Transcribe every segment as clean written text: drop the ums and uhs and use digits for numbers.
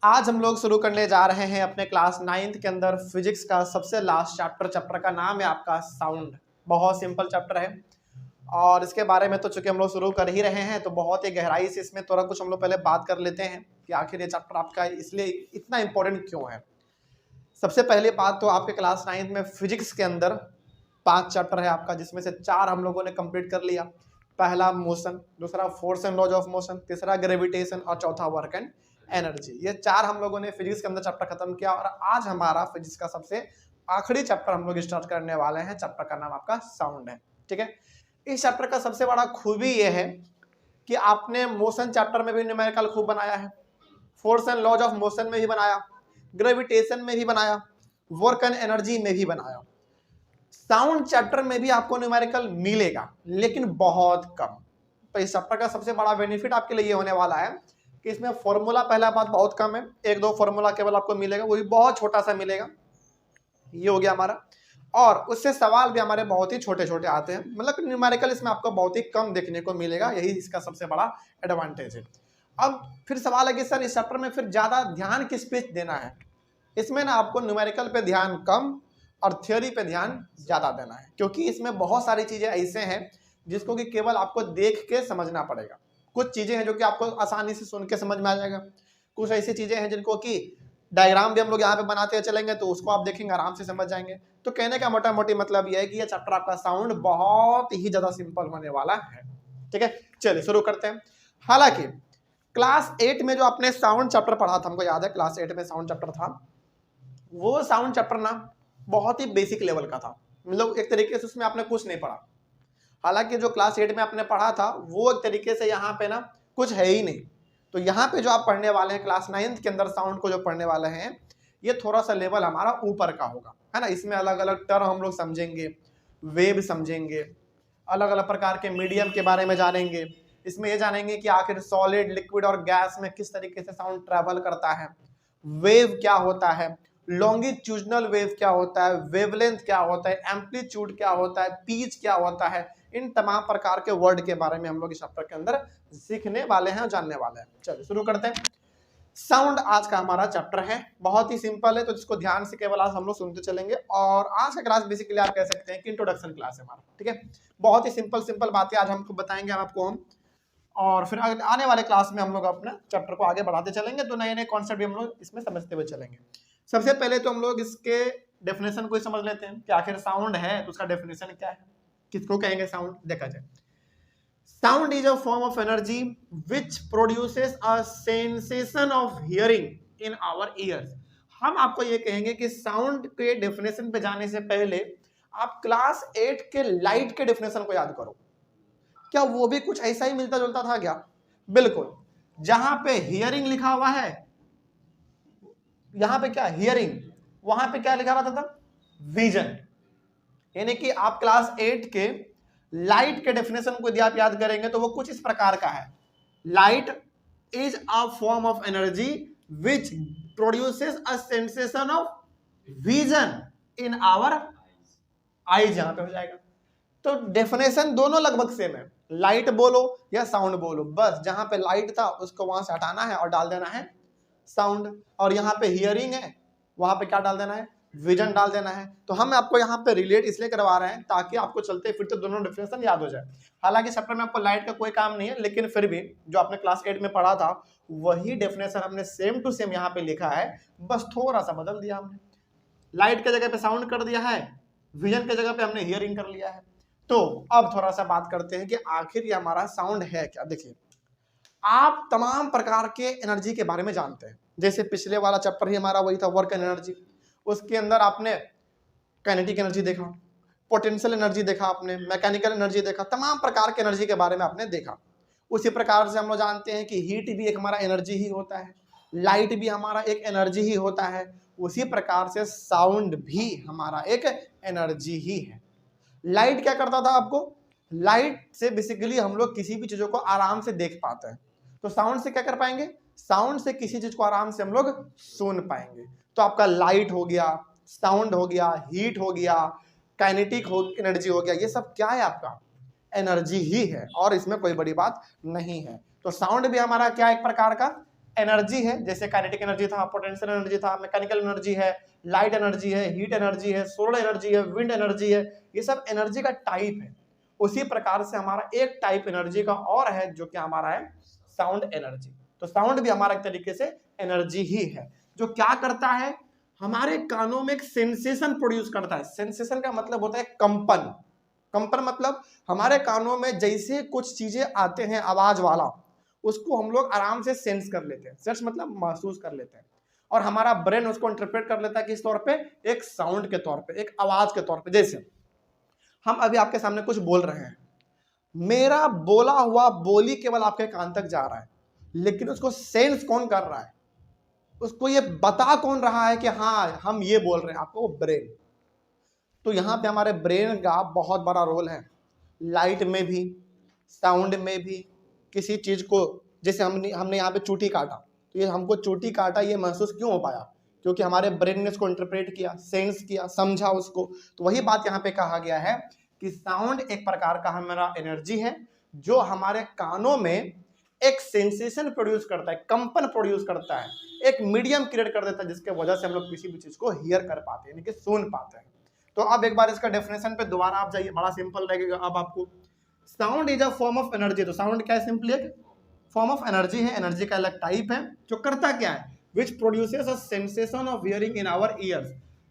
आज हम लोग शुरू करने जा रहे हैं अपने क्लास 9th के अंदर फिजिक्स का सबसे लास्ट चैप्टर। चैप्टर का नाम है आपका साउंड। बहुत सिंपल चैप्टर है और इसके बारे में तो चूंकि हम लोग शुरू कर ही रहे हैं तो बहुत ही गहराई से इसमें थोड़ा कुछ हम लोग पहले बात कर लेते हैं कि आखिर ये चैप्टर आपका इसलिए इतना इंपॉर्टेंट क्यों है। सबसे पहले बात तो आपके क्लास 9th में फिजिक्स के अंदर 5 चैप्टर है आपका, जिसमें से 4 हम लोगों ने कंप्लीट कर लिया। पहला मोशन, दूसरा force and laws of motion, तीसरा ग्रेविटेशन और चौथा वर्क एंड एनर्जी। ये 4 हम लोगों ने फिजिक्स के अंदर चैप्टर खत्म किया और आज हमारा फिजिक्स का सबसे आखिरी चैप्टर हम लोग स्टार्ट करने वाले हैं। चैप्टर का नाम आपका साउंड है, ठीक है। इस चैप्टर का सबसे बड़ा खूबी ये है कि आपने मोशन चैप्टर में भी न्यूमेरिकल खूब बनाया है, force and laws of motion में भी बनाया, ग्रेविटेशन में भी बनाया, वर्क एंड एनर्जी में भी बनाया। साउंड चैप्टर में भी आपको न्यूमेरिकल मिलेगा लेकिन बहुत कम। तो इस चैप्टर का सबसे बड़ा बेनिफिट आपके लिए ये होने वाला है कि इसमें फॉर्मूला पहला बात बहुत कम है, 1-2 फॉर्मूला केवल आपको मिलेगा, वो भी बहुत छोटा सा मिलेगा। ये हो गया हमारा। और उससे सवाल भी हमारे बहुत ही छोटे छोटे आते हैं, मतलब न्यूमेरिकल इसमें आपको बहुत ही कम देखने को मिलेगा, यही इसका सबसे बड़ा एडवांटेज है। अब फिर सवाल है कि सर इस चैप्टर में फिर ज्यादा ध्यान किस पे देना है। इसमें ना आपको न्यूमेरिकल पे ध्यान कम और थ्योरी पे ध्यान ज्यादा देना है, क्योंकि इसमें बहुत सारी चीजें ऐसे हैं जिसको कि केवल आपको देख के समझना पड़ेगा। कुछ चीजें हैं जो कि आपको आसानी से सुन के समझ में आ जाएगा, कुछ ऐसी चीजें हैं जिनको कि डायग्राम भी हम लोग यहाँ पे बनाते चलेंगे तो उसको आप देखेंगे आराम से समझ जाएंगे। तो कहने का मोटा मोटी मतलब यह है कि यह चैप्टर आपका साउंड बहुत ही ज्यादा सिंपल होने वाला है, ठीक है। चलिए शुरू करते हैं। हालांकि क्लास 8 में जो आपने साउंड चैप्टर पढ़ा था, हमको याद है क्लास 8 में साउंड चैप्टर था, वो साउंड चैप्टर ना बहुत ही बेसिक लेवल का था, मतलब एक तरीके से उसमें आपने कुछ नहीं पढ़ा। हालांकि जो क्लास 8 में आपने पढ़ा था वो एक तरीके से यहाँ पे ना कुछ है ही नहीं। तो यहाँ पे जो आप पढ़ने वाले हैं क्लास 9th के अंदर साउंड को जो पढ़ने वाले हैं, ये थोड़ा सा लेवल हमारा ऊपर का होगा, है ना। इसमें अलग अलग टर्म हम लोग समझेंगे, वेव समझेंगे, अलग अलग प्रकार के मीडियम के बारे में जानेंगे। इसमें ये जानेंगे कि आखिर सॉलिड, लिक्विड और गैस में किस तरीके से साउंड ट्रेवल करता है, वेव क्या होता है, लॉन्गिट्यूडनल वेव क्या होता है, वेवलेंथ क्या होता है, एम्पलीट्यूड क्या होता है, पिच क्या होता है। इन तमाम प्रकार के वर्ड के बारे में हम लोग इस चैप्टर के अंदर सीखने वाले हैं और जानने वाले हैं। चलिए शुरू करते हैं। साउंड आज का हमारा चैप्टर है, बहुत ही सिंपल है, तो इसको ध्यान से केवल आज हम लोग सुनते चलेंगे। और आज का क्लास बेसिकली आप कह सकते हैं कि इंट्रोडक्शन क्लास है हमारा, ठीक है। बहुत ही सिंपल बातें आज हमको बताएंगे आपको हम, और फिर आने वाले क्लास में हम लोग अपना चैप्टर को आगे बढ़ाते चलेंगे, तो नए नए कॉन्सेप्ट भी हम लोग इसमें समझते हुए चलेंगे। सबसे पहले तो हम लोग इसके डेफिनेशन को समझ लेते हैं कि आखिर साउंड है तो उसका डेफिनेशन क्या है, किसको कहेंगे साउंड। देखा जाए, sound is a form of energy which produces a sensation of hearing in our ears. हम आपको ये कहेंगे कि साउंड के डेफिनेशन पे जाने से पहले आप क्लास 8 के लाइट के डेफिनेशन को याद करो। क्या वो भी कुछ ऐसा ही मिलता जुलता था क्या? बिल्कुल। जहां पे हियरिंग लिखा हुआ है, यहां पे क्या हियरिंग, वहां पे क्या लिखा हुआ था? विजन। यानी कि आप क्लास 8 के लाइट के डेफिनेशन को यदि आप याद करेंगे तो वो कुछ इस प्रकार का है। Light is a form of energy which produces a sensation of vision in our eyes. यहां पे हो जाएगा। तो डेफिनेशन दोनों लगभग सेम है, लाइट बोलो या साउंड बोलो, बस जहां पे लाइट था उसको वहां से हटाना है और डाल देना है साउंड। और यहाँ पे हियरिंग है, वहां पे क्या डाल देना है? विजन डाल देना है। तो हम आपको यहाँ पे रिलेट इसलिए करवा रहे हैं ताकि आपको चलते फिरते दोनों डेफिनेशन याद हो जाए। हालांकि चैप्टर में आपको लाइट का कोई काम नहीं है, लेकिन फिर भी जो आपने क्लास 8 में पढ़ा था वही डेफिनेशन हमने सेम टू सेम यहाँ पे लिखा है, बस थोड़ा सा बदल दिया हमने। लाइट के जगह पे साउंड कर दिया है, विजन के जगह पे हमने हियरिंग कर लिया है। तो अब थोड़ा सा बात करते हैं कि आखिर ये हमारा साउंड है क्या। देखिए, आप तमाम प्रकार के एनर्जी के बारे में जानते हैं, जैसे पिछले वाला चैप्टर ही हमारा वही था, वर्क एनर्जी। उसके अंदर आपने काइनेटिक एनर्जी देखा, पोटेंशियल एनर्जी देखा, आपने मैकेनिकल एनर्जी देखा, तमाम प्रकार के एनर्जी के बारे में आपने देखा। उसी प्रकार से हम लोग जानते हैं कि हीट भी एक हमारा एनर्जी ही होता है, लाइट भी हमारा एक एनर्जी ही होता है। उसी प्रकार से साउंड भी हमारा एक एनर्जी ही है। लाइट क्या करता था आपको? लाइट से बेसिकली हम लोग किसी भी चीजों को आराम से देख पाते हैं, तो साउंड से क्या कर पाएंगे? साउंड से किसी चीज को आराम से हम लोग सुन पाएंगे। तो आपका लाइट हो गया, साउंड हो गया, हीट हो गया, काइनेटिक एनर्जी हो गया, ये सब क्या है? आपका एनर्जी ही है और इसमें कोई बड़ी बात नहीं है। तो साउंड भी हमारा क्या एक प्रकार का एनर्जी है, जैसे काइनेटिक एनर्जी था, पोटेंशियल एनर्जी था, मैकेनिकल एनर्जी है, लाइट एनर्जी है, हीट एनर्जी है, सोलर एनर्जी है, विंड एनर्जी है, ये सब एनर्जी का टाइप है। उसी प्रकार से हमारा एक टाइप एनर्जी का और है जो कि हमारा है साउंड एनर्जी। तो साउंड भी हमारा एक तरीके से एनर्जी ही है, जो क्या करता है, हमारे कानों में एक सेंसेशन प्रोड्यूस करता है। सेंसेशन का मतलब होता है कंपन। कंपन मतलब हमारे कानों में जैसे कुछ चीजें आते हैं आवाज वाला, उसको हम लोग आराम से सेंस कर लेते हैं। सेंस मतलब महसूस कर लेते हैं, और हमारा ब्रेन उसको इंटरप्रेट कर लेता है किस तौर पे, एक साउंड के तौर पे, एक आवाज के तौर पे। जैसे हम अभी आपके सामने कुछ बोल रहे हैं, मेरा बोला हुआ बोली केवल आपके कान तक जा रहा है, लेकिन उसको सेंस कौन कर रहा है, उसको ये बता कौन रहा है कि हाँ हम ये बोल रहे हैं, आपको ब्रेन। तो यहाँ पे हमारे ब्रेन का बहुत बड़ा रोल है, लाइट में भी, साउंड में भी। किसी चीज को, जैसे हमने यहाँ पे चोटी काटा, तो ये हमको चोटी काटा ये महसूस क्यों हो पाया, क्योंकि हमारे ब्रेन ने उसको इंटरप्रेट किया, सेंस किया, समझा उसको। तो वही बात यहाँ पे कहा गया है कि साउंड एक प्रकार का हमारा एनर्जी है, जो हमारे कानों में एक सेंसेशन प्रोड्यूस करता है, कंपन प्रोड्यूस करता है, एक मीडियम क्रिएट कर देता है, जिसके वजह से हम लोग किसी भी चीज को हियर कर पाते हैं, यानी कि सुन पाते हैं। तो अब एक बार इसका डेफिनेशन पे दोबारा आप जाइए, बड़ा सिंपल लगेगा अब आपको। Sound is a form of energy. तो साउंड क्या है, सिंपली एक फॉर्म ऑफ एनर्जी है, एनर्जी का अलग टाइप है, जो करता क्या है, which produces a sensation of hearing in our ears,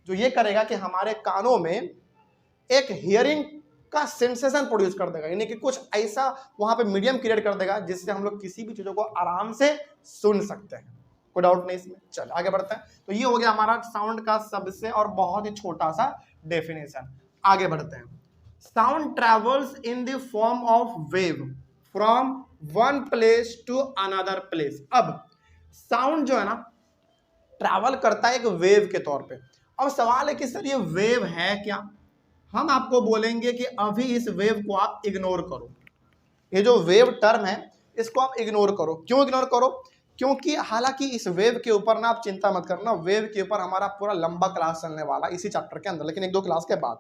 जो ये करेगा कि हमारे कानों में एक हियरिंग का सेंसेशन प्रोड्यूस कर देगा, यानी कि कुछ ऐसा वहां पे मीडियम क्रिएट कर देगा जिससे हम लोग किसी भी चीजों को आराम से सुन सकते हैं। कोई डाउट नहीं इसमें। चल आगे बढ़ते हैं। तो ये हो गया हमारा साउंड का सबसे और बहुत ही छोटा सा डेफिनेशन। आगे बढ़ते हैं। Sound travels in the form of wave from one place to another place. अब साउंड जो है ना, ट्रैवल करता है एक वेव के तौर पे। अब सवाल है कि सर ये वेव है क्या? हम आपको बोलेंगे कि अभी इस वेव को आप इग्नोर करो। ये जो वेव टर्म है इसको आप इग्नोर करो। क्यों इग्नोर करो? क्योंकि हालांकि इस वेव के ऊपर ना आप चिंता मत करना, वेव के ऊपर हमारा पूरा लंबा क्लास चलने वाला इसी चैप्टर के अंदर, लेकिन 1-2 क्लास के बाद,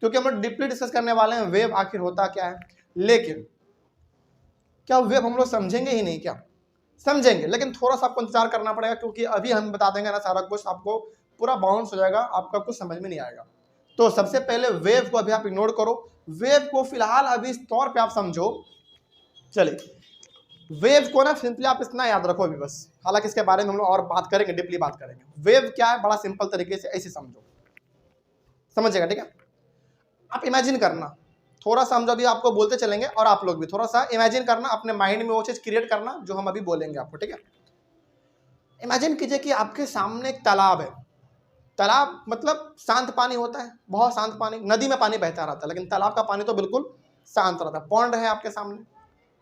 क्योंकि हम डीपली डिस्कस करने वाले हैं वेव आखिर होता क्या है। लेकिन क्या वेव हम लोग समझेंगे ही नहीं क्या? समझेंगे, लेकिन थोड़ा सा आपको इंतजार करना पड़ेगा, क्योंकि अभी हम बता देंगे ना सारा कुछ, आपको पूरा बाउंस हो जाएगा, आपका कुछ समझ में नहीं आएगा। तो सबसे पहले वेव को अभी आप इग्नोर करो, वेव को फिलहाल अभी इस तौर पे आप समझो। चलिए वेव को ना सिंपली आप इतना याद रखो अभी बस, हालांकि इसके बारे में हम लोग और बात करेंगे, डीपली बात करेंगे। वेव क्या है, बड़ा सिंपल तरीके से ऐसे समझो, समझेगा, ठीक है? आप इमेजिन करना, थोड़ा सा हम जो अभी आपको बोलते चलेंगे और आप लोग भी थोड़ा सा इमेजिन करना, अपने माइंड में वो चीज क्रिएट करना जो हम अभी बोलेंगे आपको, ठीक है? इमेजिन कीजिए कि आपके सामने एक तालाब है। तालाब मतलब शांत पानी होता है, बहुत शांत पानी, नदी में पानी बहता रहता है, लेकिन तालाब का पानी तो बिल्कुल शांत रहता है। पॉन्ड है आपके सामने,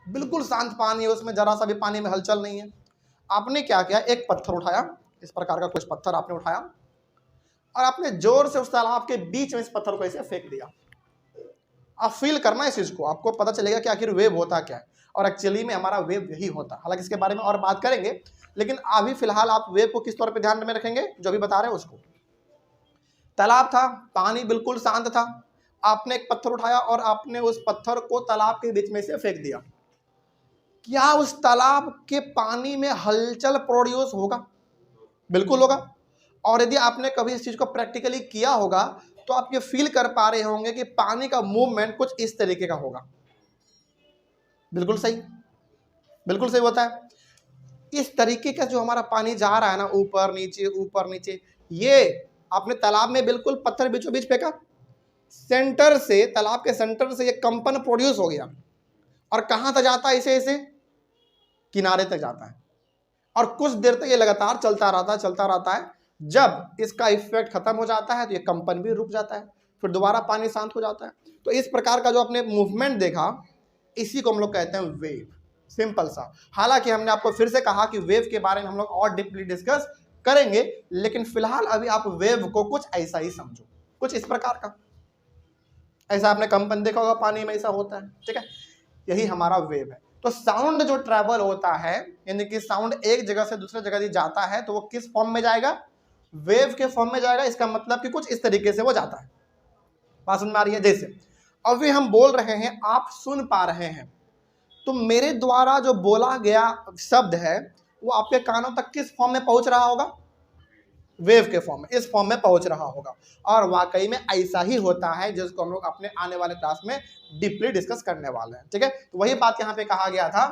बिल्कुल शांत पानी है, उसमें जरा सा भी पानी में हलचल नहीं है। आपने क्या किया, एक पत्थर उठाया, इस प्रकार का कुछ पत्थर आपने उठाया और आपने जोर से उस तालाब के बीच में इस पत्थर को ऐसे फेंक दिया। आप फील करना इस चीज को, आपको पता चलेगा कि आखिर वेव होता क्या है, और एक्चुअली में हमारा वेव यही होता है। हालांकि इसके बारे में और बात करेंगे, लेकिन अभी फिलहाल आप वेव को किस तौर पे ध्यान में रखेंगे, जो भी बता रहे हैं उसको। तालाब था, पानी बिल्कुल शांत था, आपने एक पत्थर उठाया और आपने उस पत्थर को तालाब के बीच में से फेंक दिया। क्या उस तालाब के पानी में हलचल प्रोड्यूस होगा? बिल्कुल होगा। और यदि आपने कभी इस चीज को प्रैक्टिकली किया होगा तो आप ये फील कर पा रहे होंगे कि पानी का मूवमेंट कुछ इस तरीके का होगा। बिल्कुल सही, बिल्कुल सही होता है। इस तरीके का जो हमारा पानी जा रहा है ना, ऊपर नीचे, ये आपने तालाब में बिल्कुल पत्थर बीचों बीच फेंका, सेंटर से, तालाब के सेंटर से ये कंपन प्रोड्यूस हो गया, और कहां तक जाता है, इसे किनारे तक जाता है, और कुछ देर तक ये लगातार चलता रहता है। जब इसका इफेक्ट खत्म हो जाता है तो ये कंपन भी रुक जाता है, फिर दोबारा पानी शांत हो जाता है। तो इस प्रकार का जो आपने मूवमेंट देखा, इसी को हम लोग कहते हैं वेव, सिंपल सा। हालांकि हमने आपको फिर से कहा कि वेव के बारे में हम लोग और डीपली डिस्कस करेंगे, लेकिन फिलहाल अभी आप वेव को कुछ ऐसा ही समझो, कुछ इस प्रकार का। ऐसा आपने कंपन देखा होगा, पानी में ऐसा होता है, ठीक है? यही हमारा वेव है। तो साउंड जो ट्रैवल होता है, यानी कि साउंड एक जगह से दूसरे जगह जाता है, तो वो किस फॉर्म में जाएगा? वेव के फॉर्म में जाएगा। इसका मतलब कि कुछ इस तरीके से वो जाता है। बात सुन में आ रही है? जैसे अभी हम बोल रहे हैं, आप सुन पा रहे हैं, तो मेरे द्वारा जो बोला गया शब्द है वो आपके कानों तक किस फॉर्म में पहुंच रहा होगा? वेव के फॉर्म में, इस फॉर्म में पहुंच रहा होगा। और वाकई में ऐसा ही होता है, जिसको हम लोग अपने आने वाले क्लास में डीपली डिस्कस करने वाले हैं। ठीक है, तो वही बात यहाँ पे कहा गया था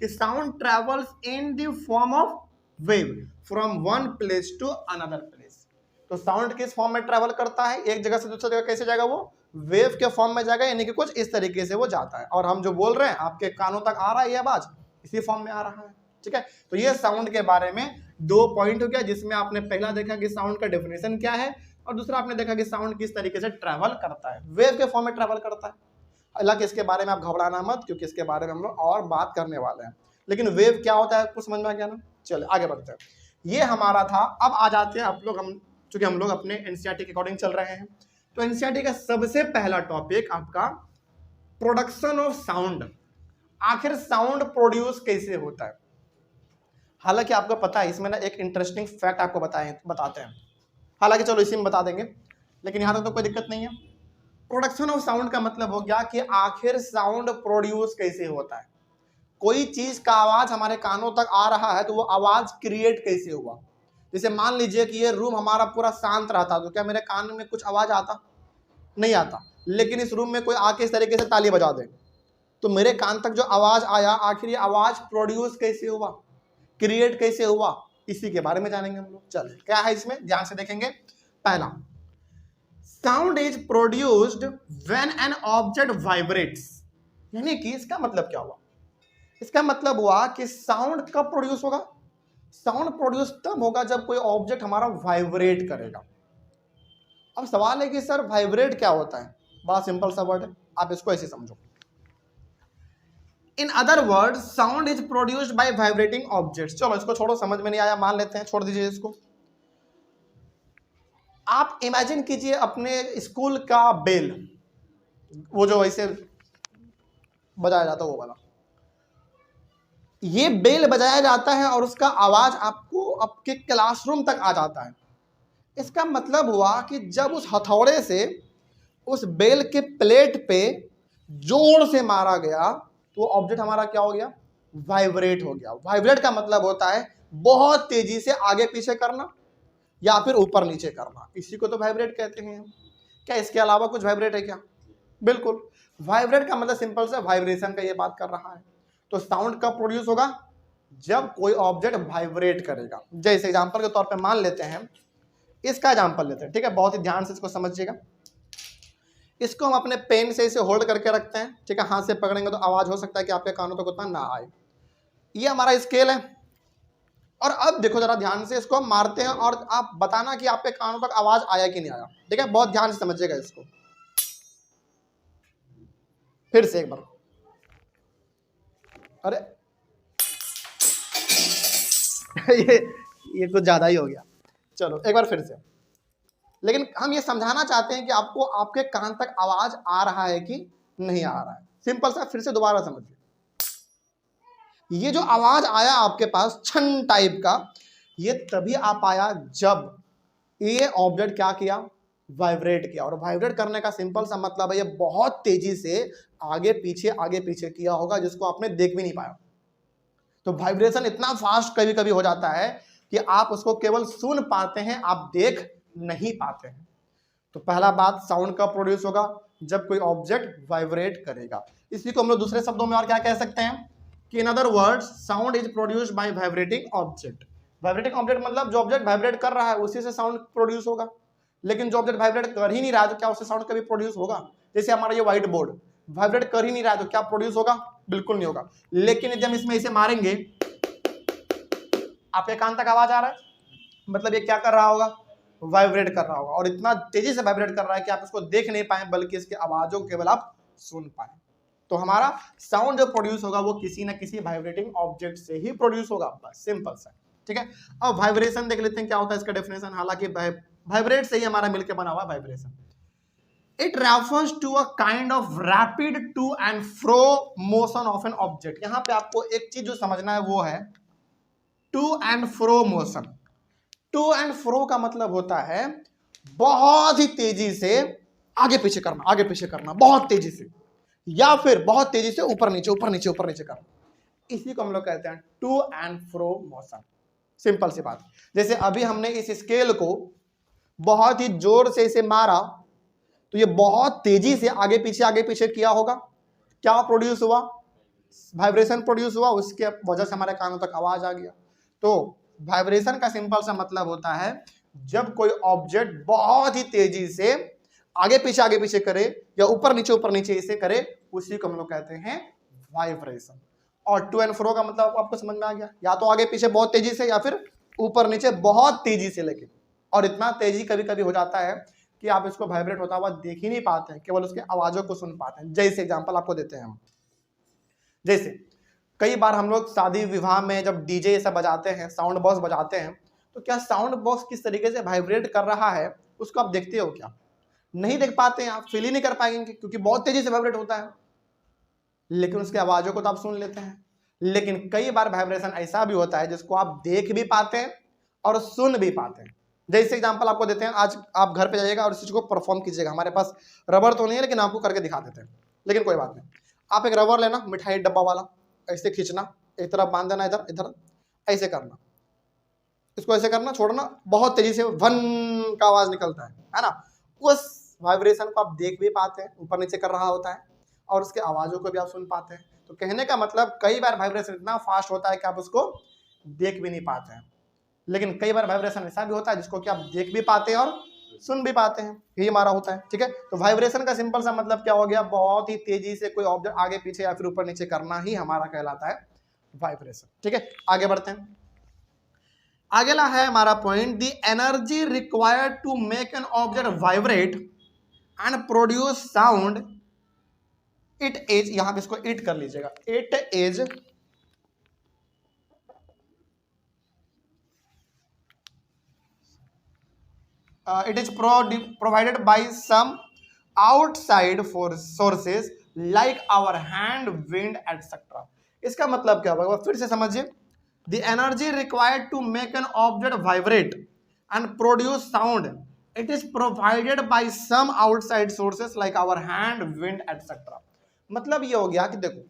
कि sound travels in the form of wave from one place to another place. तो साउंड किस फॉर्म में ट्रेवल करता है? एक जगह से दूसरी जगह कैसे जाएगा? वो वेव के फॉर्म में जाएगा, यानी कि कुछ इस तरीके से वो जाता है। और हम जो बोल रहे हैं आपके कानों तक आ रहा है ये आवाज, इसी फॉर्म में आ रहा है। ठीक है, तो ये साउंड के बारे में 2 पॉइंट हो गया, जिसमें आपने पहला देखा कि साउंड का डेफिनेशन क्या है, और दूसरा आपने देखा कि साउंड किस तरीके से ट्रैवल करता है, वेव के फॉर्म में ट्रैवल करता है। हालांकि इसके बारे में आप घबराना मत, क्योंकि इसके बारे में हम लोग और बात करने वाले हैं। लेकिन वेव क्या होता है कुछ समझ में आ गया ना? चलिए आगे बढ़ते हैं। ये हमारा था। अब आ जाते हैं चूंकि हम लोग अपने एनसीईआरटी के अकॉर्डिंग चल रहे हैं, तो एनसीईआरटी का सबसे पहला टॉपिक आपका प्रोडक्शन ऑफ साउंड। आखिर साउंड प्रोड्यूस कैसे होता है? हालांकि आपको पता है, इसमें ना एक इंटरेस्टिंग फैक्ट आपको बताते हैं। हालांकि चलो इसी में बता देंगे, लेकिन यहां तक तो कोई दिक्कत नहीं है। प्रोडक्शन ऑफ साउंड का मतलब हो गया कि आखिर साउंड प्रोड्यूस कैसे होता है। कोई चीज का आवाज हमारे कानों तक आ रहा है, तो वो आवाज क्रिएट कैसे हुआ। जैसे मान लीजिए कि ये रूम हमारा पूरा शांत रहता, तो क्या मेरे कान में कुछ आवाज आता? नहीं आता। लेकिन इस रूम में कोई आके इस तरीके से ताली बजा दे, तो मेरे कान तक जो आवाज आया, आखिर ये आवाज प्रोड्यूस कैसे हुआ, क्रिएट कैसे हुआ, इसी के बारे में जानेंगे हम लोग। चल क्या है इसमें, ध्यान से देखेंगे। पहला, sound is produced when an object vibrates. यानी कि इसका मतलब क्या हुआ? इसका मतलब हुआ कि साउंड कब प्रोड्यूस होगा? साउंड प्रोड्यूस तब होगा जब कोई ऑब्जेक्ट हमारा वाइब्रेट करेगा। अब सवाल है कि सर वाइब्रेट क्या होता है? बड़ा सिंपल सा वर्ड है, आप इसको ऐसे समझो। In other word, sound is produced bye vibrating objects. चलो इसको छोड़ो, समझ में नहीं आया, मान लेते हैं, छोड़ दीजिए इसको। आप इमेजिन कीजिए अपने स्कूल का बेल, वो जो ऐसे बजाया जाता है वो वाला, ये बेल बजाया जाता है और उसका आवाज आपको आपके क्लासरूम तक आ जाता है। इसका मतलब हुआ कि जब उस हथौड़े से उस बेल के प्लेट पे जोर से मारा गया, तो ऑब्जेक्ट हमारा क्या हो गया? वाइब्रेट हो गया। वाइब्रेट का मतलब होता है बहुत तेजी से आगे पीछे करना या फिर ऊपर नीचे करना, इसी को तो वाइब्रेट कहते हैं। क्या इसके अलावा कुछ वाइब्रेट है क्या? बिल्कुल। वाइब्रेट का मतलब सिंपल से वाइब्रेशन का ये बात कर रहा है। तो साउंड कब प्रोड्यूस होगा? जब कोई ऑब्जेक्ट वाइब्रेट करेगा। जैसे एग्जांपल के तौर पे मान लेते हैं, इसका एग्जांपल लेते हैं। ठीक है, बहुत ही ध्यान से इसको समझिएगा। इसको हम अपने पेन से इसे होल्ड करके रखते हैं। ठीक है, हाथ से पकड़ेंगे तो आवाज हो सकता है कि आपके कानों तक उतना ना आए। ये हमारा स्केल है। और अब देखो जरा ध्यान से, इसको हम मारते हैं और आप बताना कि आपके कानों तक आवाज आया कि नहीं आया। ठीक है, बहुत ध्यान से समझिएगा इसको। फिर से एक बार, अरे ये कुछ ज्यादा ही हो गया। चलो एक बार फिर से। लेकिन हम ये समझाना चाहते हैं कि आपको आपके कान तक आवाज आ रहा है कि नहीं आ रहा है। सिंपल सा, फिर से दोबारा समझिए। ये जो आवाज आया आपके पास छन टाइप का, ये तभी आ पाया जब ये ऑब्जेक्ट क्या किया? वाइब्रेट किया। और वाइब्रेट करने का सिंपल सा मतलब है ये बहुत तेजी से आगे पीछे किया होगा, जिसको आपने देख भी नहीं पाया। तो वाइब्रेशन इतना फास्ट कभी कभी हो जाता है कि आप उसको केवल सुन पाते हैं, आप देख नहीं पाते हैं। तो पहला बात, साउंड कब प्रोड्यूस होगा? जब कोई ऑब्जेक्ट वाइब्रेट करेगा। इसी को हम लोग दूसरे शब्दों में और क्या कह सकते हैं कि in other words, sound is produced bye vibrating object. Vibrating object मतलब जो ऑब्जेक्ट वाइब्रेट कर रहा है उसी से साउंड प्रोड्यूस होगा। लेकिन जो ऑब्जेक्ट वाइब्रेट कर ही नहीं रहा है, तो क्या उससे साउंड कभी प्रोड्यूस होगा? जैसे हमारा ये व्हाइट बोर्ड वाइब्रेट कर ही नहीं रहा है, तो क्या प्रोड्यूस होगा? बिल्कुल नहीं होगा। लेकिन जब इसमें इसे मारेंगे, आपके कान तक आवाज आ रहा है, मतलब ये क्या कर रहा होगा? वाइब्रेट कर रहा होगा। और इतना तेजी से वाइब्रेट कर रहा है कि आप इसको देख नहीं पाए, बल्कि इसकी आवाजों को केवल आप सुन पाए। तो हमारा साउंड जो प्रोड्यूस होगा वो किसी ना किसी वाइब्रेटिंग ऑब्जेक्ट से ही प्रोड्यूस होगा, बस सिंपल सा। ठीक है, अब वाइब्रेशन देख लेते हैं क्या होता है इसका डेफिनेशन। हालांकि वाइब्रेट से ही हमारा मिलकर बना हुआ vibration. It refers to a kind of rapid to and fro motion of an object. यहां पे आपको एक चीज जो समझना है वो है to and fro motion. To and fro का मतलब होता है बहुत ही तेजी से आगे पीछे करना बहुत तेजी से, या फिर बहुत तेजी से ऊपर नीचे करना। इसी को हम लोग कहते हैं to and fro motion. Simple सी बात। जैसे अभी हमने इस स्केल को बहुत ही जोर से इसे मारा तो ये बहुत तेजी से आगे पीछे किया होगा। क्या प्रोड्यूस हुआ? वाइब्रेशन प्रोड्यूस हुआ, उसके वजह से हमारे कानों तक आवाज आ गया। तो वाइब्रेशन का सिंपल सा मतलब होता है जब कोई ऑब्जेक्ट बहुत ही तेजी से आगे पीछे करे या ऊपर नीचे इसे करे, उसी को हम लोग कहते हैं वाइब्रेशन। और टू एंड फ्रो का मतलब आपको समझ में आ गया, या तो आगे पीछे बहुत तेजी से या फिर ऊपर नीचे बहुत तेजी से। लेकिन और इतना तेजी कभी कभी हो जाता है कि आप इसको वाइब्रेट होता हुआ देख ही नहीं पाते हैं, केवल उसके आवाजों को सुन पाते हैं। जैसे एग्जांपल आपको देते हैं हम, जैसे कई बार हम लोग शादी विवाह में जब डीजे ये सब बजाते हैं, साउंड बॉक्स बजाते हैं, तो क्या साउंड बॉक्स किस तरीके से वाइब्रेट कर रहा है उसको आप देखते हो क्या? नहीं देख पाते हैं, आप फील ही नहीं कर पाएंगे क्योंकि बहुत तेजी से वाइब्रेट होता है। लेकिन उसकी आवाजों को तो आप सुन लेते हैं। लेकिन कई बार वाइब्रेशन ऐसा भी होता है जिसको आप देख भी पाते हैं और सुन भी पाते हैं। जैसे एग्जांपल आपको देते हैं, आज आप घर पे जाइएगा और इस चीज को परफॉर्म कीजिएगा। हमारे पास रबर तो नहीं है लेकिन आपको करके दिखा देते हैं, लेकिन कोई बात नहीं। आप एक रबर लेना, मिठाई डब्बा वाला, ऐसे खींचना, एक तरफ बांध देना, इधर इधर ऐसे करना, इसको ऐसे करना, छोड़ना, बहुत तेजी से वन का आवाज निकलता है ना। उस वाइब्रेशन को आप देख भी पाते हैं, ऊपर नीचे कर रहा होता है, और उसके आवाजों को भी आप सुन पाते हैं। तो कहने का मतलब कई बार वाइब्रेशन इतना फास्ट होता है कि आप उसको देख भी नहीं पाते हैं। लेकिन कई बार वाइब्रेशन ऐसा भी होता है जिसको कि आप देख भी पाते हैं और सुन भी पाते हैं, यही हमारा होता है। ठीक है, तो वाइब्रेशन का सिंपल सा मतलब क्या हो गया? बहुत ही तेजी से कोई ऑब्जेक्ट आगे पीछे या फिर ऊपर नीचे करना ही हमारा कहलाता है वाइब्रेशन। ठीक है, आगे बढ़ते हैं। अगला है हमारा point, the energy required to make an object vibrate and produce sound, it is, यहां पे इसको इट कर लीजिएगा, it is it is provided by some outside sources like our hand, wind, etc. इसका मतलब क्या होगा? फिर से समझिए, the energy required to make an object vibrate and produce sound, it is provided by some outside sources like our hand, wind, etc. मतलब ये हो गया कि देखो,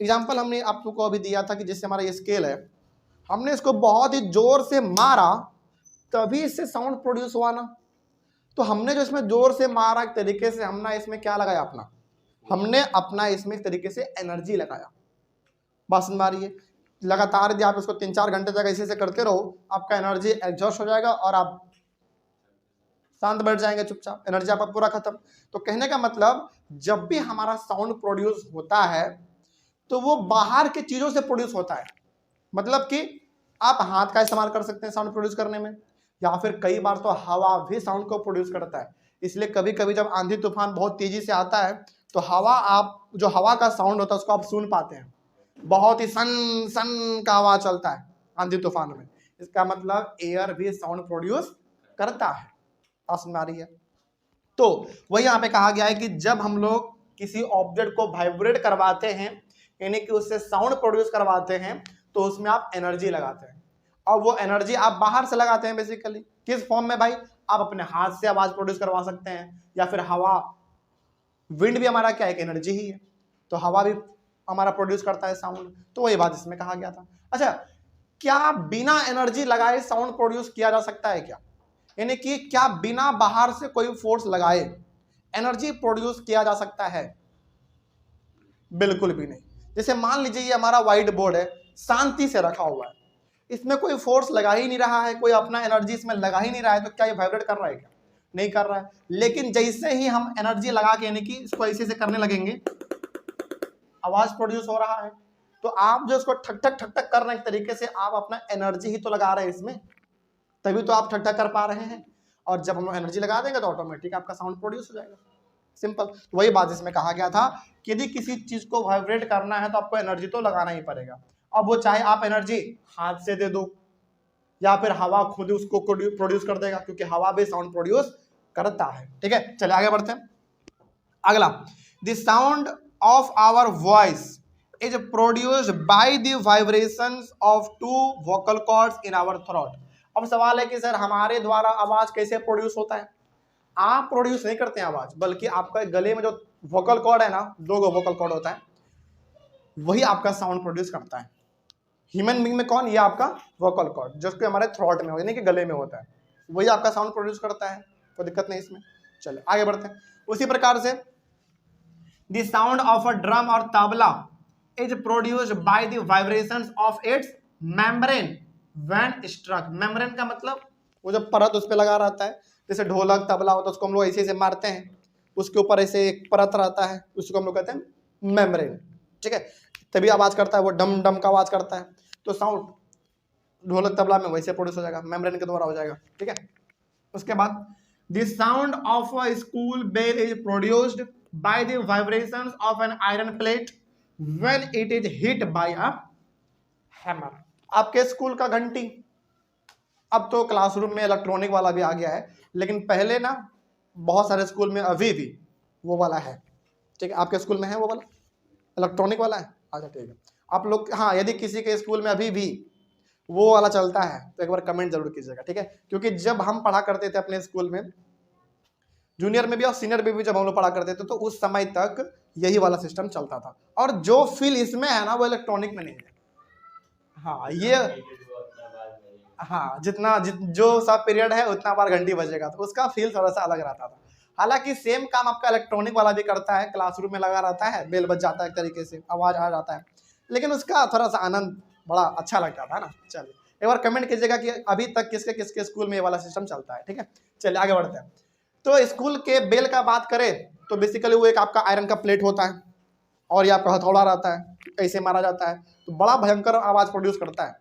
एग्जाम्पल हमने आपको अभी दिया था कि जैसे हमारा ये स्केल है, हमने इसको बहुत ही जोर से मारा तभी इससे साउंड प्रोड्यूस हुआ ना। तो हमने जो इसमें जोर से मारा एक तरीके से, हमने इसमें क्या लगाया? अपना, हमने अपना इसमें एक तरीके से एनर्जी लगाया। बस मारिए, लगातार यदि आप इसको 3-4 घंटे तक ऐसे करते रहो, आपका एनर्जी एग्जॉस्ट हो जाएगा और आप शांत बैठ जाएंगे चुपचाप, एनर्जी आपका पूरा खत्म। तो कहने का मतलब जब भी हमारा साउंड प्रोड्यूस होता है तो वो बाहर की चीजों से प्रोड्यूस होता है। मतलब कि आप हाथ का इस्तेमाल कर सकते हैं साउंड प्रोड्यूस करने में, या फिर कई बार तो हवा भी साउंड को प्रोड्यूस करता है। इसलिए कभी कभी जब आंधी तूफान बहुत तेजी से आता है तो हवा, आप जो हवा का साउंड होता है उसको आप सुन पाते हैं, बहुत ही सन सन का आवाज चलता है आंधी तूफान में। इसका मतलब एयर भी साउंड प्रोड्यूस करता है। समझ आ रही है? तो वही यहाँ पे कहा गया है कि जब हम लोग किसी ऑब्जेक्ट को वाइब्रेट करवाते हैं, यानी कि उससे साउंड प्रोड्यूस करवाते हैं, तो उसमें आप एनर्जी लगाते हैं। और वो एनर्जी आप बाहर से लगाते हैं बेसिकली, किस फॉर्म में भाई? आप अपने हाथ से आवाज प्रोड्यूस करवा सकते हैं, या फिर हवा, विंड भी हमारा क्या है? एक एनर्जी ही है, तो हवा भी हमारा प्रोड्यूस करता है साउंड। तो वही बात इसमें कहा गया था। अच्छा, क्या बिना एनर्जी लगाए साउंड प्रोड्यूस किया जा सकता है क्या? यानी कि क्या बिना बाहर से कोई फोर्स लगाए एनर्जी प्रोड्यूस किया जा सकता है? बिल्कुल भी नहीं। जैसे मान लीजिए ये हमारा व्हाइट बोर्ड है, शांति से रखा हुआ है, इसमें कोई फोर्स लगा ही नहीं रहा है, कोई अपना एनर्जी इसमें लगा ही नहीं रहा है, तो क्या ये वाइब्रेट कर रहा है क्या? नहीं कर रहा है। लेकिन जैसे ही हम एनर्जी लगा के, यानी कि इसको ऐसे से करने लगेंगे, आवाज प्रोड्यूस हो रहा है। तो आप जो इसको ठक ठक ठक ठक कर रहे हैं, एक तरीके से आप अपना एनर्जी ही तो लगा रहे हैं इसमें, तभी तो आप ठक ठक कर पा रहे हैं। और जब हम एनर्जी लगा देंगे तो ऑटोमेटिक आपका साउंड प्रोड्यूस हो जाएगा। सिंपल। तो वही बात इसमें कहा गया था कि यदि किसी चीज को वाइब्रेट करना है तो आपको एनर्जी तो लगाना ही पड़ेगा। अब वो चाहे आप एनर्जी हाथ से दे दो या फिर हवा खुद उसको प्रोड्यूस कर देगा, क्योंकि हवा भी साउंड प्रोड्यूस करता है। ठीक है, चलिए आगे बढ़ते हैं। अगला, the sound of our voice is produced by the vibrations of 2 vocal cords in our throat. अब सवाल है कि सर हमारे द्वारा आवाज कैसे प्रोड्यूस होता है? आप प्रोड्यूस नहीं करते हैं आवाज, बल्कि आपका गले में जो वोकल कॉर्ड है ना, 2 वोकल कॉर्ड होता है, वही आपका साउंड प्रोड्यूस करता है। ह्यूमन बीइंग में कौन, ये आपका वोकल कॉर्ड जो कि हमारे थ्रोट में यानी कि गले में होता है, वही आपका साउंड प्रोड्यूस करता है, कोई दिक्कत नहीं इसमें। चलिए आगे बढ़ते हैं। उसी प्रकार से the sound of a drum और tabla is produced by the vibrations of its membrane when struck. Membrane का मतलब वो जब परत उस पर लगा रहता है, जैसे ढोलक तबला होता है उसको हम लोग ऐसे ऐसे मारते हैं, उसके ऊपर ऐसे एक परत रहता है, उसको हम लोग कहते हैं मेम्ब्रेन, ठीक है, तभी आवाज करता है, वो डम डम का आवाज करता है। तो साउंड ढोलक तबला में वैसे प्रोड्यूस हो जाएगा, मेम्ब्रेन के द्वारा हो जाएगा, ठीक है। उसके बाद the sound of a school bell is produced by the vibrations of an iron plate when it is hit by a hammer. आपके स्कूल का घंटी, अब तो क्लासरूम में इलेक्ट्रॉनिक वाला भी आ गया है, लेकिन पहले ना बहुत सारे स्कूल में अभी भी वो वाला है, ठीक है। आपके स्कूल में है वो वाला इलेक्ट्रॉनिक वाला है? अच्छा ठीक है, आप लोग, हाँ, यदि किसी के स्कूल में अभी भी वो वाला चलता है तो एक बार कमेंट जरूर कीजिएगा, ठीक है। क्योंकि जब हम पढ़ा करते थे अपने स्कूल में, जूनियर में भी और सीनियर में भी जब हम लोग पढ़ा करते थे, तो उस समय तक यही वाला सिस्टम चलता था, और जो फील इसमें है ना वो इलेक्ट्रॉनिक में नहीं है। हाँ ये, हाँ जो सब पीरियड है उतना बार घंटी बजेगा, तो उसका फील थोड़ा सा अलग रहता था। हालांकि सेम काम आपका इलेक्ट्रॉनिक वाला भी करता है, क्लासरूम में लगा रहता है, बेल बज जाता है, एक तरीके से आवाज आ जाता है, लेकिन उसका थोड़ा सा आनंद बड़ा अच्छा लगता था ना। चलिए एक बार कमेंट कीजिएगा कि अभी तक किसके किसके स्कूल में ये वाला सिस्टम चलता है, ठीक है। चलिए आगे बढ़ते हैं। तो स्कूल के बेल का बात करें तो बेसिकली वो एक आपका आयरन का प्लेट होता है, और ये आपका हथौड़ा रहता है, ऐसे मारा जाता है, तो बड़ा भयंकर आवाज प्रोड्यूस करता है।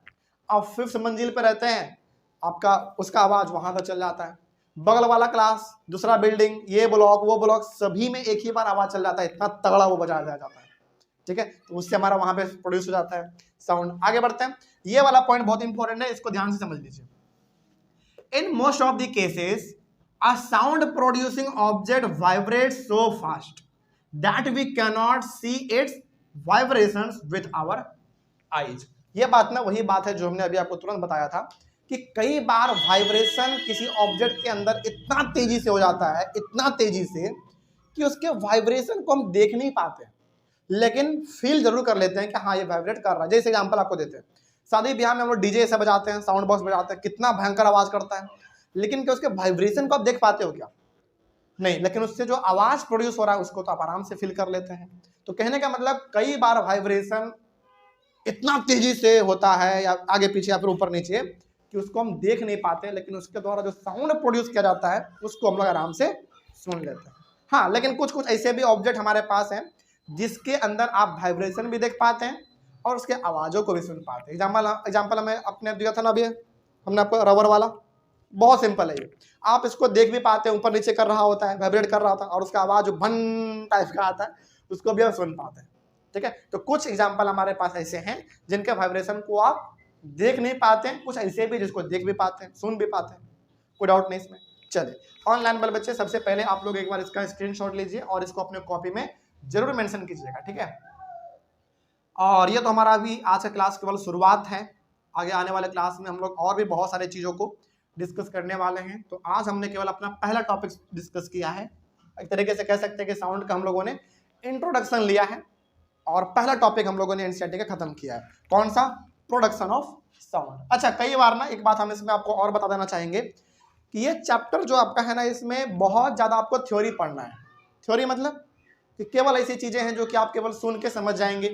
आप 5th मंजिल पे रहते हैं, आपका उसका आवाज वहां तक चल जाता है, बगल वाला क्लास, दूसरा बिल्डिंग, ये ब्लॉक वो ब्लॉक, सभी में एक ही बार आवाज चल जाता है, इतना तगड़ा वो बजाया जाता है, ठीक है। तो उससे हमारा वहां पे प्रोड्यूस हो जाता है साउंड। आगे बढ़ते हैं, ये वाला पॉइंट बहुत इंपॉर्टेंट है, इसको ध्यान से समझ लीजिए। In most of the cases a sound producing object vibrates so fast that we cannot see its vibrations with our eyes। ये बात ना वही बात है जो हमने अभी आपको तुरंत बताया था कि कई बार वाइब्रेशन किसी ऑब्जेक्ट के अंदर इतना तेजी से हो जाता है, इतना तेजी से कि उसके वाइब्रेशन को हम देख नहीं पाते, लेकिन फील जरूर कर लेते हैं कि हाँ ये वाइब्रेट कर रहा है। जैसे एग्जांपल आपको देते हैं, शादी ब्याह में हम लोग डीजे ऐसा बजाते हैं, साउंड बॉक्स बजाते हैं, कितना भयंकर आवाज करता है, लेकिन क्या उसके वाइब्रेशन को आप देख पाते हो क्या? नहीं, लेकिन उससे जो आवाज प्रोड्यूस हो रहा है उसको तो आप आराम से फील कर लेते हैं। तो कहने का मतलब कई बार वाइब्रेशन इतना तेजी से होता है या आगे पीछे या फिर ऊपर नीचे कि उसको हम देख नहीं पाते, लेकिन उसके द्वारा जो साउंड प्रोड्यूस किया जाता है उसको हम लोग आराम से सुन लेते हैं। हाँ, लेकिन कुछ कुछ ऐसे भी ऑब्जेक्ट हमारे पास हैं जिसके अंदर आप वाइब्रेशन भी देख पाते हैं और उसके आवाजों को भी सुन पाते हैं। एग्जाम्पल हमें अपने दिया था ना अभी, हमने आपको रबर वाला, बहुत सिंपल है ये, आप इसको देख भी पाते हैं, ऊपर नीचे कर रहा होता है, वाइब्रेट कर रहा होता है, और उसका आवाज जो भन टाइप का आता है उसको भी हम सुन पाते हैं, ठीक है। तो कुछ एग्जांपल हमारे पास ऐसे हैं जिनके वाइब्रेशन को आप देख नहीं पाते हैं, कुछ ऐसे भी जिसको देख भी पाते हैं, सुन भी पाते हैं, कोई डाउट नहीं इसमें। चलिए ऑनलाइन वाले बच्चे, सबसे पहले आप लोग एक बार इसका स्क्रीनशॉट लीजिए और इसको अपने कॉपी में जरूर मेंशन कीजिएगा, ठीक है। और ये तो हमारा अभी आज का क्लास केवल शुरुआत है, आगे आने वाले क्लास में हम लोग और भी बहुत सारी चीजों को डिस्कस करने वाले हैं। तो आज हमने केवल अपना पहला टॉपिक डिस्कस किया है, एक तरीके से कह सकते हैं कि साउंड का हम लोगों ने इंट्रोडक्शन लिया है, और पहला टॉपिक हम लोगों ने एनसीईआरटी का खत्म किया है, कौन सा? Production of sound. अच्छा, कई बार ना एक बात हम इसमें आपको और बता देना चाहेंगे कि ये चैप्टर जो आपका है ना, इसमें बहुत ज्यादा आपको थ्योरी पढ़ना है। थ्योरी मतलब कि केवल ऐसी चीजें हैं जो कि आप केवल सुन के समझ जाएंगे,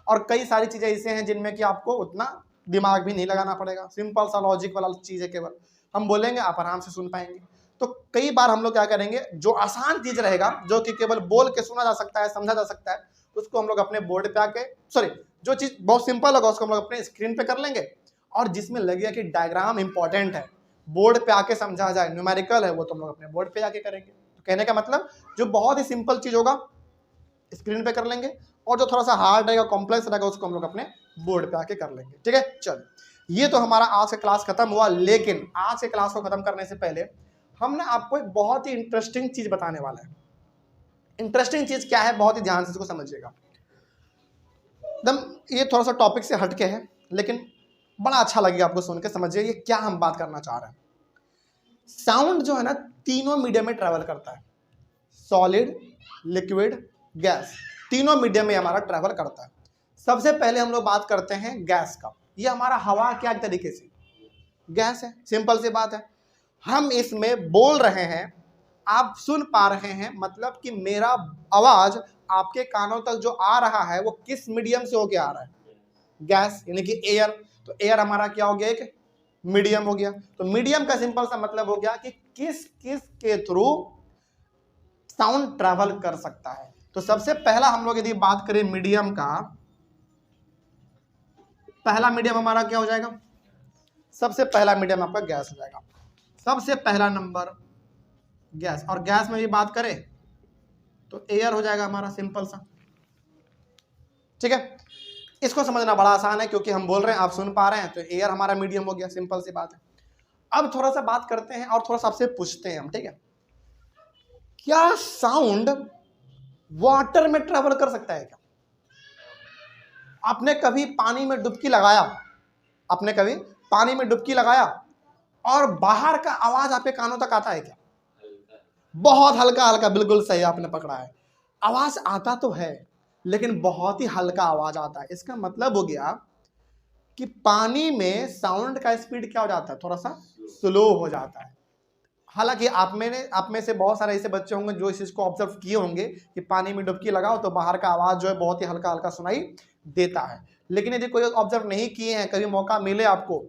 और कई सारी चीजें ऐसे हैं जिनमें कि आपको उतना दिमाग भी नहीं लगाना पड़ेगा, सिंपल सा लॉजिक वाला चीज है, केवल हम बोलेंगे आप आराम से सुन पाएंगे। तो कई बार हम लोग क्या करेंगे, जो आसान चीज रहेगा, जो कि केवल बोल के सुना जा सकता है, समझा जा सकता है, उसको हम लोग अपने बोर्ड पे आके, सॉरी, जो चीज बहुत सिंपल होगा उसको हम लोग अपने स्क्रीन पे कर लेंगे, और जिसमें लगेगा कि डायग्राम इंपॉर्टेंट है, बोर्ड पे आके समझा जाए, न्यूमेरिकल है, वो तो हम लोग अपने बोर्ड पे आके करेंगे। तो कहने का मतलब जो बहुत ही सिंपल चीज होगा स्क्रीन पे कर लेंगे, और जो थोड़ा सा हार्ड रहेगा, कॉम्प्लेक्स रहेगा, उसको हम लोग अपने बोर्ड पे आके कर लेंगे, ठीक है। चल, ये तो हमारा आज का क्लास खत्म हुआ, लेकिन आज के क्लास को खत्म करने से पहले हम ना आपको एक बहुत ही इंटरेस्टिंग चीज बताने वाला है। इंटरेस्टिंग चीज क्या है, बहुत ही ध्यान से इसको समझिएगा। एकदम ये थोड़ा सा टॉपिक से हटके है, लेकिन बड़ा अच्छा लगेगा आपको सुन के, समझिए ये क्या हम बात करना चाह रहे हैं। साउंड जो है ना, तीनों मीडियम में ट्रेवल करता है, सॉलिड, लिक्विड, गैस, तीनों मीडियम में हमारा ट्रेवल करता है। सबसे पहले हम लोग बात करते हैं गैस का। ये हमारा हवा क्या तरीके से गैस है, सिंपल सी बात है। हम इसमें बोल रहे हैं, आप सुन पा रहे हैं, मतलब कि मेरा आवाज आपके कानों तक जो आ रहा है वो किस मीडियम से होके आ रहा है? गैस, यानी कि एयर। तो एयर हमारा क्या हो गया? एक मीडियम हो गया। तो मीडियम का सिंपल सा मतलब हो गया कि किस किस के थ्रू साउंड ट्रैवल कर सकता है। तो सबसे पहला हम लोग यदि बात करें मीडियम का, पहला मीडियम हमारा क्या हो जाएगा? सबसे पहला मीडियम आपका गैस हो जाएगा। सबसे पहला नंबर गैस। और गैस में भी बात करें तो एयर हो जाएगा हमारा, सिंपल सा। ठीक है, इसको समझना बड़ा आसान है क्योंकि हम बोल रहे हैं, आप सुन पा रहे हैं, तो एयर हमारा मीडियम हो गया, सिंपल सी बात है। अब थोड़ा सा बात करते हैं और थोड़ा सा आपसे पूछते हैं हम, ठीक है, क्या साउंड वाटर में ट्रेवल कर सकता है क्या? आपने कभी पानी में डुबकी लगाया? आपने कभी पानी में डुबकी लगाया और बाहर का आवाज आपके कानों तक आता है क्या? बहुत हल्का हल्का, बिल्कुल सही आपने पकड़ा है। आवाज आता तो है लेकिन बहुत ही हल्का आवाज आता है। इसका मतलब हो गया कि पानी में साउंड का स्पीड क्या हो जाता है? थोड़ा सा स्लो हो जाता है। हालांकि आप में से बहुत सारे ऐसे बच्चे होंगे जो इस चीज को ऑब्जर्व किए होंगे कि पानी में डुबकी लगाओ तो बाहर का आवाज जो है बहुत ही हल्का हल्का सुनाई देता है। लेकिन यदि कोई ऑब्जर्व नहीं किए हैं, कभी मौका मिले आपको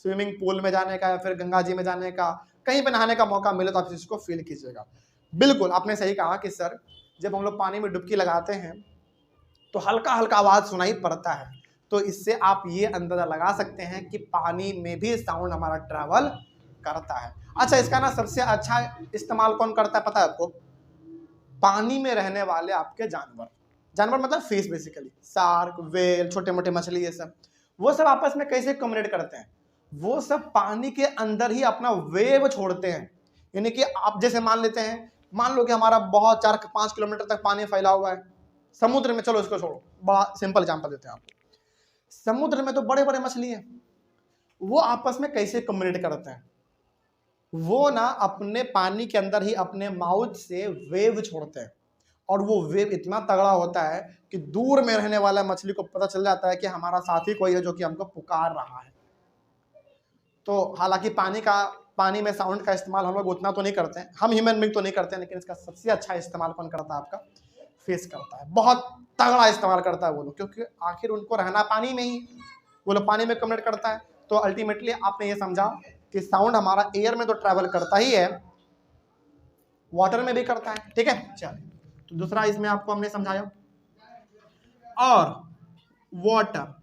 स्विमिंग पूल में जाने का या फिर गंगा जी में जाने का, कहीं पे नहाने का मौका मिले, तो आप इस चीज को फील कीजिएगा। बिल्कुल आपने सही कहा कि सर जब हम लोग पानी में डुबकी लगाते हैं तो हल्का हल्का आवाज सुनाई पड़ता है। तो इससे आप ये अंदाजा लगा सकते हैं कि पानी में भी साउंड हमारा ट्रैवल करता है। अच्छा, इसका ना सबसे अच्छा इस्तेमाल कौन करता है पता है आपको? पानी में रहने वाले आपके जानवर। जानवर मतलब फिश बेसिकली, शार्क, व्हेल, छोटे मोटे मछली, ये सब। वो सब आपस में कैसे कम्युनिकेट करते हैं? वो सब पानी के अंदर ही अपना वेव छोड़ते हैं। यानी कि आप जैसे मान लेते हैं, मान लो कि हमारा बहुत 4-5 किलोमीटर तक पानी फैला हुआ है समुद्र में। चलो इसको छोड़ो, बड़ा सिंपल एग्जांपल देते हैं आपको। समुद्र में तो बड़े बड़े मछली हैं, वो आपस में कैसे कम्युनिकेट करते हैं? वो ना अपने पानी के अंदर ही अपने माउथ से वेव छोड़ते हैं, और वो वेव इतना तगड़ा होता है कि दूर में रहने वाला मछली को पता चल जाता है कि हमारा साथी कोई है जो कि हमको पुकार रहा है। तो हालांकि पानी में साउंड का इस्तेमाल हम लोग उतना तो नहीं करते हैं, हम ह्यूमन बीइंग तो नहीं करते हैं, लेकिन इसका सबसे अच्छा इस्तेमाल कौन करता है? आपका फिश करता है। बहुत तगड़ा इस्तेमाल करता है वो लोग, क्योंकि आखिर उनको रहना पानी में ही, वो लोग पानी में कम्युनिकेट करता है। तो अल्टीमेटली आपने ये समझा कि साउंड हमारा एयर में तो ट्रैवल करता ही है, वाटर में भी करता है। ठीक है, चलिए तो दूसरा इसमें आपको हमने समझाया। और वाटर,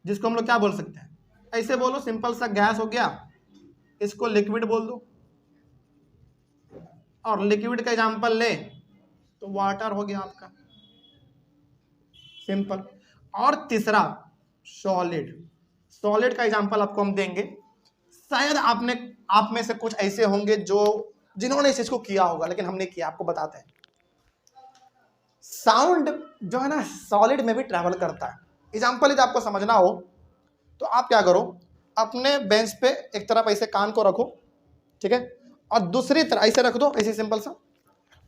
जिसको हम लोग क्या बोल सकते हैं? ऐसे बोलो, सिंपल सा गैस हो गया, इसको लिक्विड बोल दो, और लिक्विड का एग्जांपल ले तो वाटर हो गया आपका, सिंपल। और तीसरा सॉलिड। सॉलिड का एग्जांपल आपको हम देंगे। शायद आप में से कुछ ऐसे होंगे जिन्होंने इस चीज को किया होगा, लेकिन हमने किया, आपको बताते हैं। साउंड जो है ना सॉलिड में भी ट्रैवल करता है। एग्जांपल यदि आपको समझना हो तो आप क्या करो, अपने बेंच पे एक तरफ ऐसे कान को रखो, ठीक है, और दूसरी तरफ ऐसे रख दो, ऐसे सिंपल सा,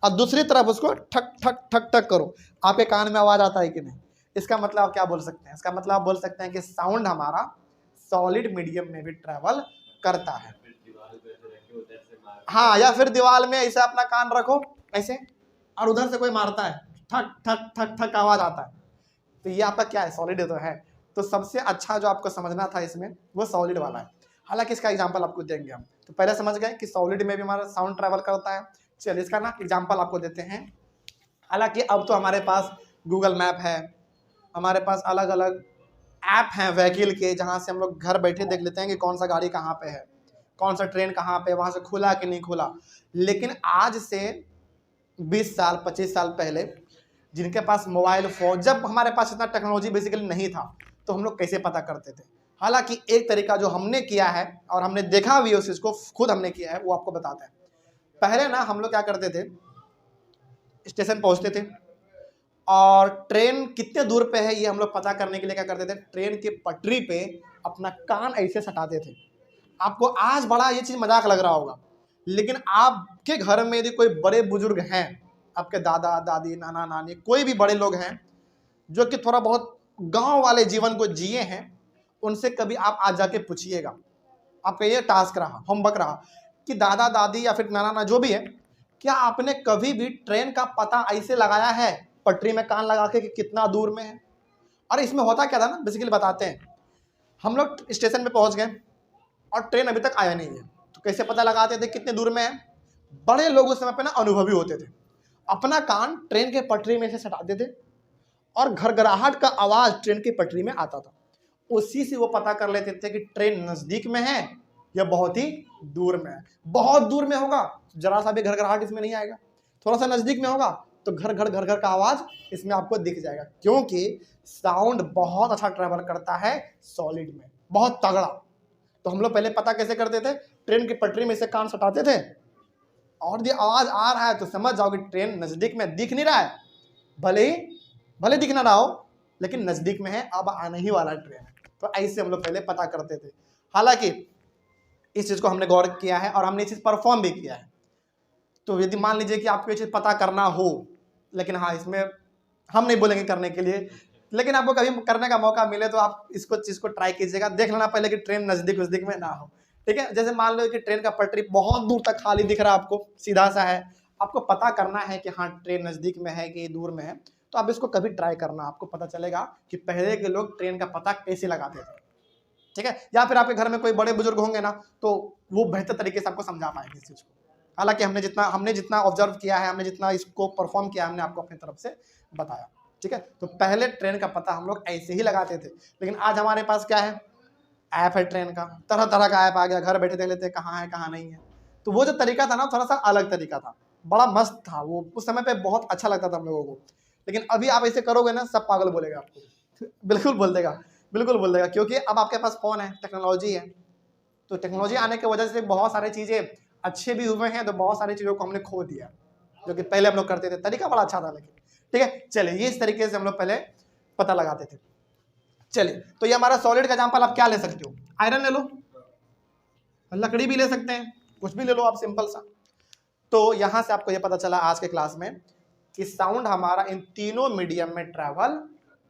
और दूसरी तरफ उसको ठक ठक ठक ठक करो। आपके कान में आवाज आता है कि नहीं? इसका मतलब आप क्या बोल सकते हैं? इसका मतलब आप बोल सकते हैं कि साउंड हमारा सॉलिड मीडियम में भी ट्रैवल करता है। हाँ, या फिर दीवार में ऐसे अपना कान रखो ऐसे, और उधर से कोई मारता है, ठक ठक ठक ठक आवाज आता है, तो ये आपका क्या है? सॉलिड तो है। तो सबसे अच्छा जो आपको समझना था इसमें वो सॉलिड वाला है। हालांकि इसका एग्जांपल आपको देंगे हम। तो पहले समझ गए कि सॉलिड में भी हमारा साउंड ट्रैवल करता है। चलिए इसका ना एग्जांपल आपको देते हैं। हालांकि अब तो हमारे पास गूगल मैप है, हमारे पास अलग अलग ऐप हैं व्हीकल के, जहाँ से हम लोग घर बैठे देख लेते हैं कि कौन सा गाड़ी कहाँ पे है, कौन सा ट्रेन कहाँ पे, वहाँ से खुला कि नहीं खुला। लेकिन आज से 20 साल 25 साल पहले जिनके पास मोबाइल फोन, जब हमारे पास इतना टेक्नोलॉजी बेसिकली नहीं था, तो हम लोग कैसे पता करते थे? हालांकि एक तरीका जो हमने किया है और हमने देखा भी उस चीज को, खुद हमने किया है, वो आपको बताते हैं। पहले ना हम लोग क्या करते थे, स्टेशन पहुंचते थे और ट्रेन कितने दूर पे है ये हम लोग पता करने के लिए क्या करते थे, ट्रेन की पटरी पे अपना कान ऐसे सटाते थे। आपको आज बड़ा ये चीज मजाक लग रहा होगा, लेकिन आपके घर में यदि कोई बड़े बुजुर्ग हैं आपके दादा दादी नाना नानी कोई भी बड़े लोग हैं जो कि थोड़ा बहुत गांव वाले जीवन को जिए हैं, उनसे कभी आप आज जाके पूछिएगा। आपका ये टास्क रहा, होमवर्क रहा कि दादा दादी या फिर नाना नाना जो भी है, क्या आपने कभी भी ट्रेन का पता ऐसे लगाया है पटरी में कान लगा के कि कितना दूर में है? और इसमें होता क्या था ना, बेसिकली बताते हैं। हम लोग स्टेशन पे पहुंच गए और ट्रेन अभी तक आया नहीं है, तो कैसे पता लगाते थे कितने दूर में है? बड़े लोग उस समय पे ना अनुभवी होते थे, अपना कान ट्रेन के पटरी में से सटाते थे और घरघराहट का आवाज ट्रेन की पटरी में आता था। उसी से वो पता कर लेते थे कि ट्रेन नजदीक में है या बहुत ही दूर में है। बहुत दूर में होगा जरा सा भी घरघराहट इसमें नहीं आएगा, थोड़ा सा नजदीक में होगा तो घर घर का आवाज इसमें आपको दिख जाएगा, क्योंकि साउंड बहुत अच्छा ट्रैवल करता है सॉलिड में, बहुत तगड़ा। तो हम लोग पहले पता कैसे करते थे? ट्रेन की पटरी में से कान सटाते थे और ये आवाज आ रहा है तो समझ जाओ कि ट्रेन नजदीक में दिख नहीं रहा है, भले दिख ना रहा हो लेकिन नजदीक में है, अब आने ही वाला ट्रेन है। तो ऐसे हम लोग पहले पता करते थे। हालांकि इस चीज को हमने गौर किया है और हमने ये चीज परफॉर्म भी किया है। तो यदि मान लीजिए कि आपको ये चीज पता करना हो, लेकिन हाँ इसमें हम नहीं बोलेंगे करने के लिए, लेकिन आपको कभी करने का मौका मिले तो आप इसको चीज को ट्राई कीजिएगा। देख लेना पहले कि ट्रेन नजदीक में ना हो, ठीक है। जैसे मान लो कि ट्रेन का पटरी बहुत दूर तक खाली दिख रहा है, आपको सीधा सा है, आपको पता करना है कि हाँ ट्रेन नजदीक में है कि दूर में है, तो आप इसको कभी ट्राई करना, आपको पता चलेगा कि पहले के लोग ट्रेन का पता कैसे लगाते थे, ठीक है। या फिर आपके घर में कोई बड़े बुजुर्ग होंगे ना, तो वो बेहतर तरीके से आपको समझा पाएंगे इस चीज को। हालांकि हमने जितना ऑब्जर्व किया है, हमने जितना इसको परफॉर्म किया, हमने आपको अपनी तरफ से बताया, ठीक है। तो पहले ट्रेन का पता हम लोग ऐसे ही लगाते थे, लेकिन आज हमारे पास क्या है? ऐप है ट्रेन का, तरह तरह का ऐप आ गया, घर बैठे देख लेते हैं कहाँ है कहाँ नहीं है। तो वो जो तरीका था ना, थोड़ा सा अलग तरीका था, बड़ा मस्त था वो, उस समय पे बहुत अच्छा लगता था हम लोगों को। लेकिन अभी आप ऐसे करोगे ना, सब पागल बोलेगा आपको बिल्कुल बोल देगा, क्योंकि अब आपके पास फोन है, टेक्नोलॉजी है। तो टेक्नोलॉजी आने की वजह से बहुत सारी चीजें अच्छे भी हुए हैं, तो बहुत सारी चीजों को हमने खो दिया, जो कि पहले हम लोग करते थे। तरीका बड़ा अच्छा था लेकिन, ठीक है। चलिए, ये इस तरीके से हम लोग पहले पता लगाते थे। चलिए, तो ये हमारा सॉलिड का एग्जांपल आप क्या ले सकते हो? आयरन ले लो, लकड़ी भी ले सकते हैं, कुछ भी ले लो आप सिंपल सा। तो यहां से आपको ये पता चला आज के क्लास में कि साउंड हमारा इन तीनों मीडियम में ट्रैवल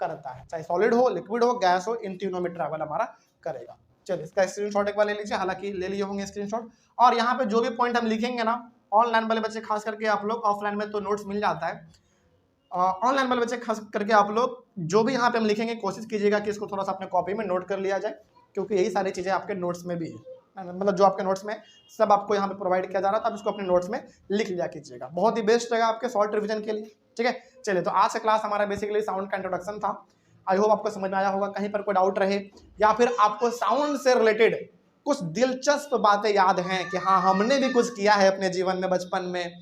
करता है, चाहे सॉलिड हो, लिक्विड हो, गैस हो, इन तीनों में ट्रैवल हमारा करेगा। चलिए, इसका स्क्रीनशॉट एक बार ले लीजिए, हालांकि ले लिए होंगे स्क्रीनशॉट। और यहाँ पे जो भी पॉइंट हम लिखेंगे ना, ऑनलाइन वाले बच्चे खास करके आप लोग, ऑफलाइन में तो नोट्स मिल जाता है, ऑनलाइन वाले बच्चे खास करके आप लोग जो भी यहाँ पे हम लिखेंगे कोशिश कीजिएगा कि इसको थोड़ा सा अपने कॉपी में नोट कर लिया जाए, क्योंकि यही सारी चीज़ें आपके नोट्स में भी है, मतलब जो आपके नोट्स में सब आपको यहाँ पे प्रोवाइड किया जा रहा है, तो आप इसको अपने नोट्स में लिख लिया कीजिएगा, बहुत ही बेस्ट रहेगा आपके शॉर्ट रिविजन के लिए, ठीक है। चलिए, तो आज का क्लास हमारा बेसिकली साउंड का इंट्रोडक्शन था। आई होप आपको समझ में आया होगा। कहीं पर कोई डाउट रहे या फिर आपको साउंड से रिलेटेड कुछ दिलचस्प बातें याद हैं कि हाँ हमने भी कुछ किया है अपने जीवन में बचपन में,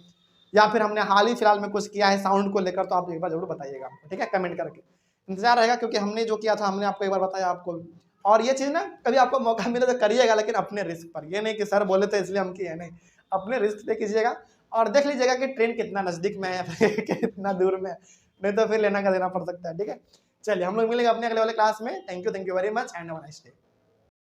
या फिर हमने हाल ही फिलहाल में कुछ किया है साउंड को लेकर, तो आप एक बार जरूर बताइएगा, ठीक है, कमेंट करके। इंतजार रहेगा, क्योंकि हमने जो किया था हमने आपको एक बार बताया आपको। और ये चीज़ ना कभी आपको मौका मिले तो करिएगा, लेकिन अपने रिस्क पर, ये नहीं कि सर बोले तो इसलिए हम किए, नहीं, अपने रिस्क पे कीजिएगा और देख लीजिएगा कि ट्रेन कितना नज़दीक में है कितना दूर में है, नहीं तो फिर लेना का देना पड़ सकता है, ठीक है। चलिए, हम लोग मिलेंगे अपने अगले वाले क्लास में। Thank you very much and have a nice day.